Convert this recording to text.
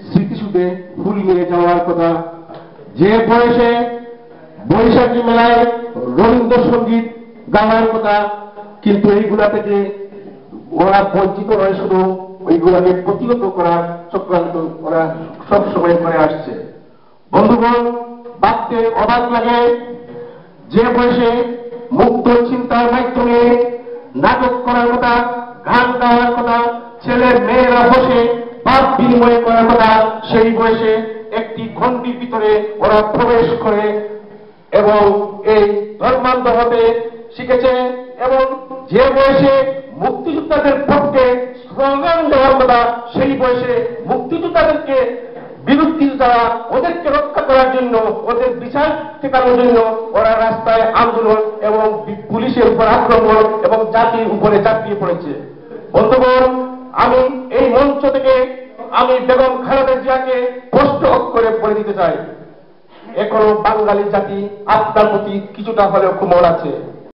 স্মৃতিসুধে ফুল নিয়ে যাওয়ার কথা, যে বয়সে বৈশাখী মেলায় রবীন্দ্রসঙ্গীত গাওয়ার কথা, কিন্তু এইগুলা থেকে ওরা বঞ্চিত নয়, শুধু ওইগুলাকে প্রতিহত করার চক্রান্ত ওরা সবসময় করে আসছে। বন্ধুগণ, ভাবতে অবাক লাগে, যে বয়সে মুক্ত চিন্তার মাধ্যমে নাটক করার কথা, গান গাওয়ার কথা, ছেলের মেয়েরা বসে ভাব বিনিময় করার কথা, সেই বয়সে একটি গণ্ডির ভিতরে ওরা প্রবেশ করে এবং এই ধর্মান্ধ হতে শিখেছে। এবং যে বয়সে মুক্তিযোদ্ধাদের পক্ষে স্লোগান দেওয়ার কথা, সেই বয়সে মুক্তিযোদ্ধাদেরকে বিরুদ্ধে যারা ওদেরকে রক্ষা করার জন্য, ওদের বিচার ঠেকানোর জন্য ওরা রাস্তায় আন্দোলন এবং পুলিশের উপর আক্রমণ এবং জাতির উপরে চাপিয়ে পড়েছে। বন্ধুগণ, আমি এই মঞ্চ থেকে আমি বেগম খালেদা জিয়াকে স্পষ্ট অক্ষরে বলে দিতে চাই, এখনো বাঙালি জাতি আপনার প্রতি কিছুটা হলেও কোমল আছে।